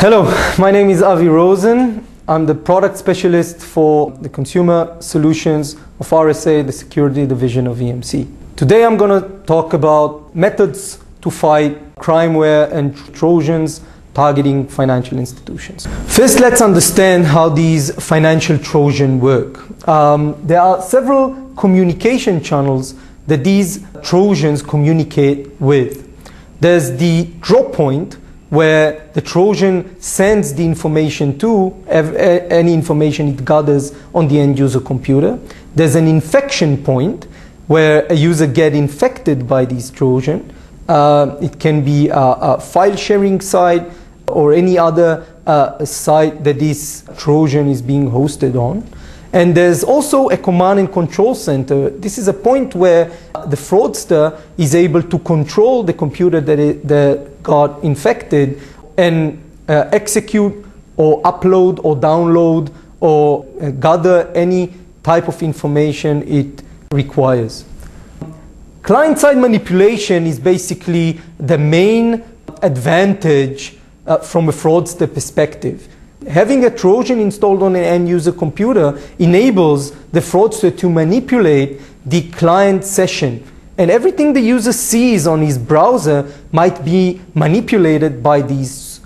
Hello, my name is Avi Rosen. I'm the product specialist for the consumer solutions of RSA, the security division of EMC. Today I'm going to talk about methods to fight crimeware and trojans targeting financial institutions. First, let's understand how these financial trojans work. There are several communication channels that these trojans communicate with. There's the drop point, where the Trojan sends the information to any information it gathers on the end user computer. There's an infection point where a user gets infected by these Trojan. It can be a file sharing site or any other site that this Trojan is being hosted on. And there's also a command and control center. This is a point where the fraudster is able to control the computer that got infected and execute or upload or download or gather any type of information it requires. Client-side manipulation is basically the main advantage from a fraudster perspective. Having a Trojan installed on an end-user computer enables the fraudster to manipulate the client session. And everything the user sees on his browser might be manipulated by these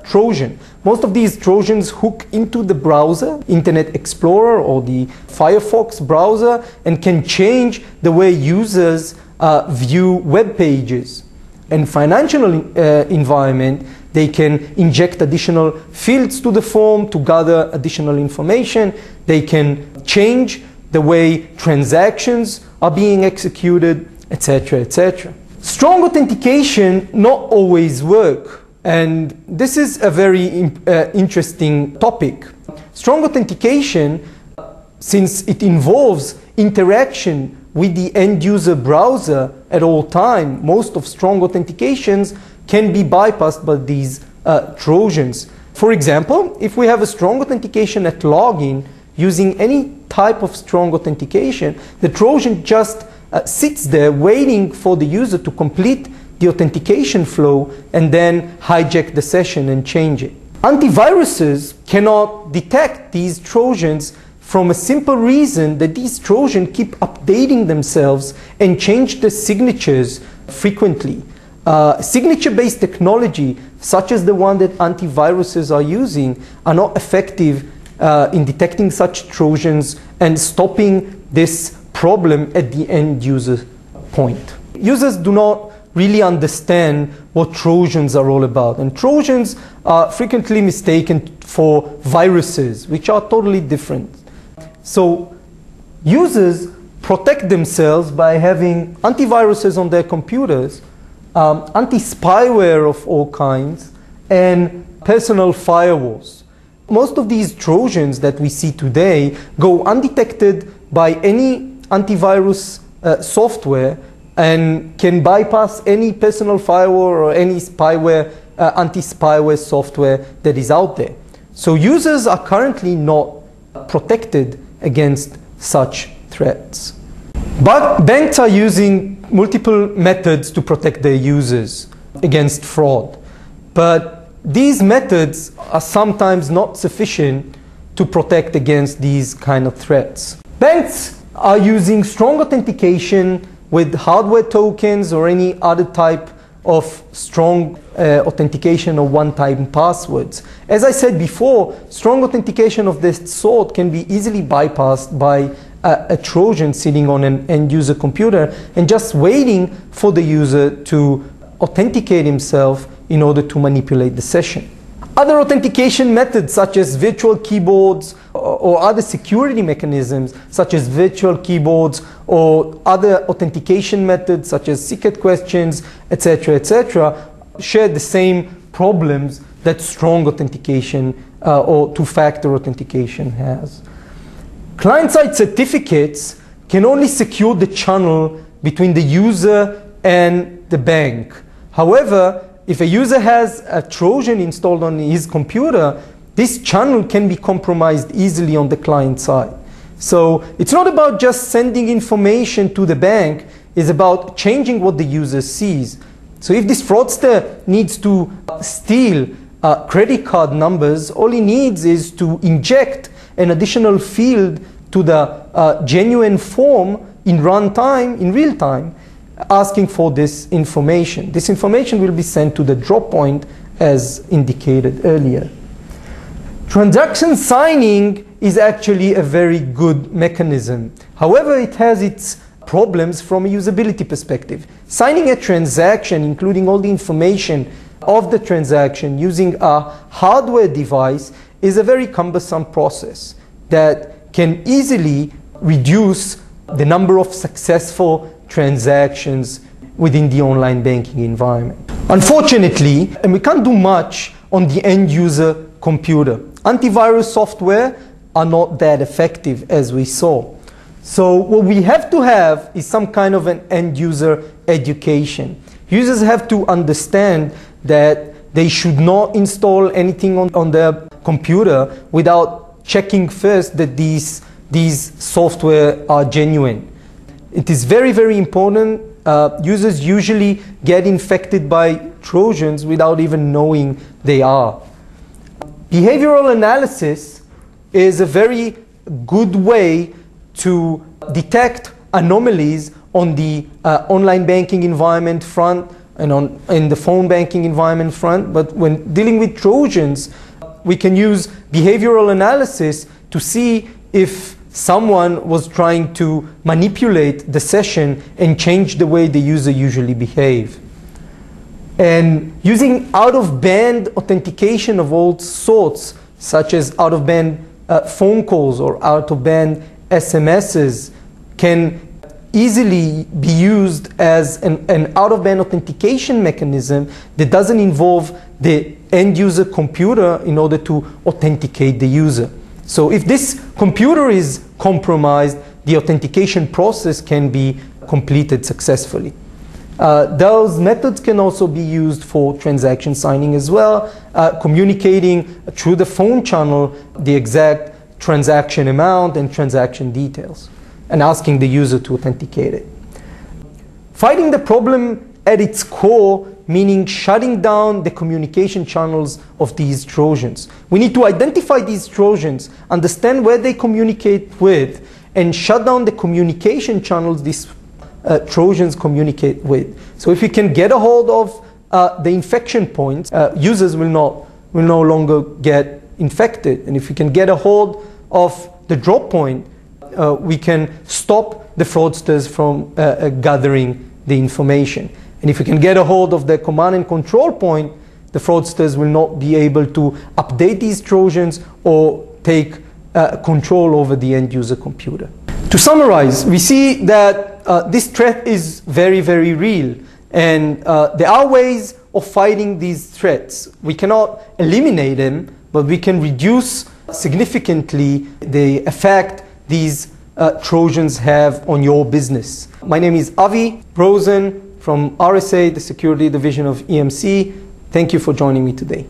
Trojans. Most of these Trojans hook into the browser, Internet Explorer or the Firefox browser, and can change the way users view web pages. In financial environment, they can inject additional fields to the form to gather additional information. They can change the way transactions are being executed, etc., etc. Strong authentication not always work, and this is a very interesting topic. Strong authentication, since it involves interaction with the end user browser at all time, most of strong authentications can be bypassed by these Trojans. For example, if we have a strong authentication at login using any type of strong authentication, the Trojan just sits there waiting for the user to complete the authentication flow and then hijack the session and change it. Antiviruses cannot detect these Trojans from a simple reason that these Trojans keep updating themselves and change the signatures frequently. Signature-based technology, such as the one that antiviruses are using, are not effective in detecting such Trojans and stopping this problem at the end user point. Users do not really understand what Trojans are all about, and Trojans are frequently mistaken for viruses, which are totally different. So users protect themselves by having antiviruses on their computers, anti-spyware of all kinds, and personal firewalls. Most of these Trojans that we see today go undetected by any antivirus software and can bypass any personal firewall or any spyware, anti-spyware software that is out there. So users are currently not protected against such threats. But banks are using multiple methods to protect their users against fraud. But these methods are sometimes not sufficient to protect against these kind of threats. Banks are using strong authentication with hardware tokens or any other type of strong authentication or one-time passwords. As I said before, strong authentication of this sort can be easily bypassed by a Trojan sitting on an end-user computer and just waiting for the user to authenticate himself in order to manipulate the session. Other authentication methods, such as virtual keyboards or other security mechanisms, such as virtual keyboards or other authentication methods, such as secret questions, etc., etc., share the same problems that strong authentication or two-factor authentication has. Client-side certificates can only secure the channel between the user and the bank. However, if a user has a Trojan installed on his computer, this channel can be compromised easily on the client side. So it's not about just sending information to the bank, it's about changing what the user sees. So if this fraudster needs to steal credit card numbers, all he needs is to inject an additional field to the genuine form in runtime, in real time, asking for this information. This information will be sent to the drop point as indicated earlier. Transaction signing is actually a very good mechanism. However, it has its problems from a usability perspective. Signing a transaction, including all the information of the transaction using a hardware device, is a very cumbersome process that can easily reduce the number of successful transactions within the online banking environment. Unfortunately, and we can't do much on the end user computer. Antivirus software are not that effective, as we saw. So what we have to have is some kind of an end user education. Users have to understand that they should not install anything on their computer without checking first that these software are genuine. It is very, very important. Users usually get infected by trojans without even knowing they are. Behavioral analysis is a very good way to detect anomalies on the online banking environment front and in the phone banking environment front. But when dealing with trojans, we can use behavioral analysis to see if someone was trying to manipulate the session and change the way the user usually behave. And using out-of-band authentication of all sorts, such as out-of-band phone calls or out-of-band SMSs, can easily be used as an out-of-band authentication mechanism that doesn't involve the end-user computer in order to authenticate the user. So if this computer is compromised, the authentication process can be completed successfully. Those methods can also be used for transaction signing as well, communicating through the phone channel the exact transaction amount and transaction details, and asking the user to authenticate it. Fighting the problem at its core, meaning shutting down the communication channels of these trojans. We need to identify these trojans, understand where they communicate with, and shut down the communication channels these trojans communicate with. So if we can get a hold of the infection points, users will no longer get infected. And if we can get a hold of the drop point, we can stop the fraudsters from gathering the information. And if we can get a hold of the command and control point, the fraudsters will not be able to update these trojans or take control over the end user computer. To summarize, we see that this threat is very, very real, and there are ways of fighting these threats. We cannot eliminate them, but we can reduce significantly the effect these trojans have on your business. My name is Avi Rosen from RSA, the security division of EMC. Thank you for joining me today.